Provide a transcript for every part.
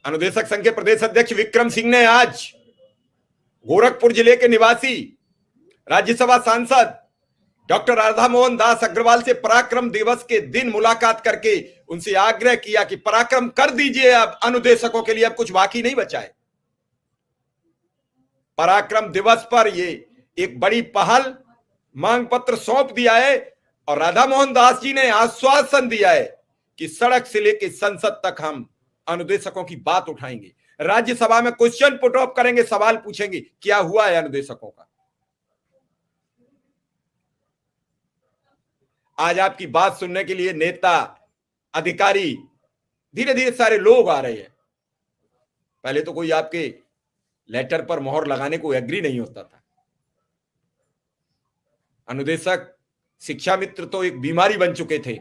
अनुदेशक संघ के प्रदेश अध्यक्ष विक्रम सिंह ने आज गोरखपुर जिले के निवासी राज्यसभा सांसद डॉक्टर राधा मोहन दास अग्रवाल से पराक्रम दिवस के दिन मुलाकात करके उनसे आग्रह किया कि पराक्रम कर दीजिए, अब अनुदेशकों के लिए अब कुछ बाकी नहीं बचा है। पराक्रम दिवस पर ये एक बड़ी पहल मांग पत्र सौंप दिया है और राधा मोहन दास जी ने आश्वासन दिया है कि सड़क से लेकर संसद तक हम अनुदेशकों की बात उठाएंगे, राज्यसभा में क्वेश्चन पुट अप करेंगे, सवाल पूछेंगे क्या हुआ है अनुदेशकों का। आज आपकी बात सुनने के लिए नेता, अधिकारी, धीरे धीरे सारे लोग आ रहे हैं। पहले तो कोई आपके लेटर पर मोहर लगाने को एग्री नहीं होता था। अनुदेशक शिक्षा मित्र तो एक बीमारी बन चुके थे।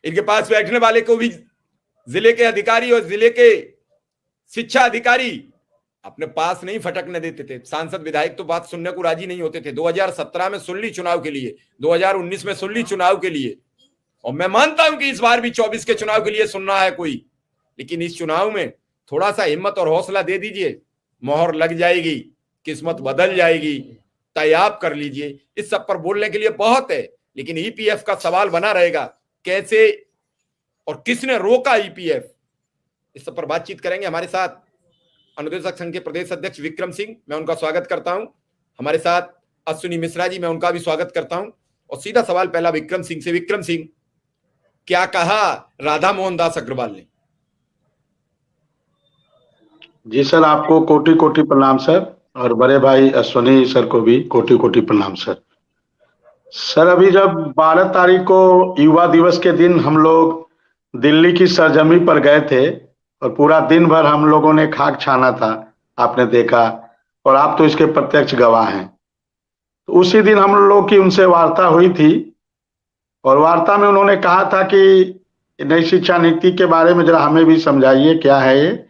इनके पास बैठने वाले को भी जिले के अधिकारी और जिले के शिक्षा अधिकारी अपने पास नहीं फटकने देते थे। सांसद विधायक तो बात सुनने को राजी नहीं होते थे। 2017 में सुन ली चुनाव के लिए, 2019 में सुन ली चुनाव के लिए, और मैं मानता हूं कि इस बार भी 24 के चुनाव के लिए सुनना है कोई, लेकिन इस चुनाव में थोड़ा सा हिम्मत और हौसला दे दीजिए, मोहर लग जाएगी, किस्मत बदल जाएगी, तय आप कर लीजिए। इस सब पर बोलने के लिए बहुत है, लेकिन ईपीएफ का सवाल बना रहेगा, कैसे और किसने रोका ईपीएफ, इस सब पर बातचीत करेंगे। हमारे साथ अनुदेशक संघ के प्रदेश अध्यक्ष विक्रम सिंह, मैं उनका स्वागत करता हूं। हमारे साथ अश्विनी मिश्रा जी, मैं उनका भी स्वागत करता हूं। और सीधा सवाल पहला विक्रम सिंह से। विक्रम सिंह, क्या कहा राधा मोहन दास अग्रवाल ने? जी सर, आपको कोटि कोटि प्रणाम सर, और बड़े भाई अश्विनी सर को भी कोटि कोटि प्रणाम सर। सर, अभी जब 12 तारीख को युवा दिवस के दिन हम लोग दिल्ली की सरजमी पर गए थे और पूरा दिन भर हम लोगों ने खाक छाना था, आपने देखा, और आप तो इसके प्रत्यक्ष गवाह हैं। तो उसी दिन हम लोग की उनसे वार्ता हुई थी और वार्ता में उन्होंने कहा था कि नई शिक्षा नीति के बारे में जरा हमें भी समझाइए क्या है ये,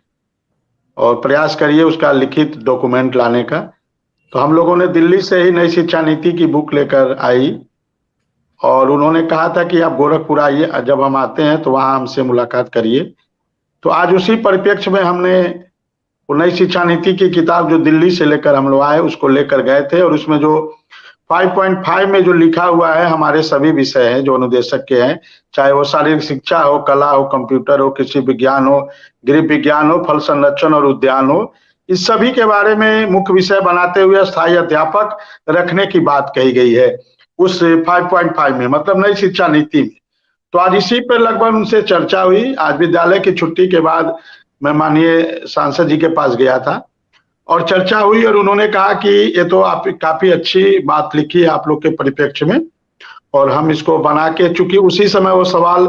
और प्रयास करिए उसका लिखित डॉक्यूमेंट लाने का। तो हम लोगों ने दिल्ली से ही नई शिक्षा नीति की बुक लेकर आई और उन्होंने कहा था कि आप गोरखपुर आइए, जब हम आते हैं तो वहां हमसे मुलाकात करिए। तो आज उसी परिप्रेक्ष्य में हमने नई शिक्षा नीति की किताब जो दिल्ली से लेकर हम लोग आए उसको लेकर गए थे, और उसमें जो 5.5 में जो लिखा हुआ है हमारे सभी विषय हैं जो अनुदेशक के हैं, चाहे वो शारीरिक शिक्षा हो, कला हो, कंप्यूटर हो, कृषि विज्ञान हो, गृह विज्ञान हो, फल संरक्षण और उद्यान हो, इस सभी के बारे में मुख्य विषय बनाते हुए स्थायी अध्यापक रखने की बात कही गई है उस 5.5 में, मतलब नई शिक्षा नीति में। तो आज इसी पर लगभग उनसे चर्चा हुई। आज विद्यालय की छुट्टी के बाद मैं माननीय सांसद जी के पास गया था और चर्चा हुई, और उन्होंने कहा कि ये तो आप काफी अच्छी बात लिखी है आप लोग के परिप्रेक्ष्य में, और हम इसको बना के, चूंकि उसी समय वो सवाल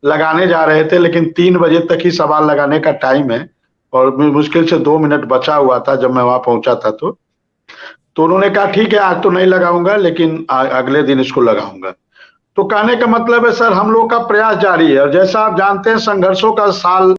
लगाने जा रहे थे, लेकिन 3 बजे तक ही सवाल लगाने का टाइम है और मुश्किल से 2 मिनट बचा हुआ था जब मैं वहां पहुंचा था। तो उन्होंने कहा ठीक है, आज तो नहीं लगाऊंगा, लेकिन अगले दिन इसको लगाऊंगा। तो कहने का मतलब है सर, हम लोग का प्रयास जारी है, और जैसा आप जानते हैं संघर्षों का साल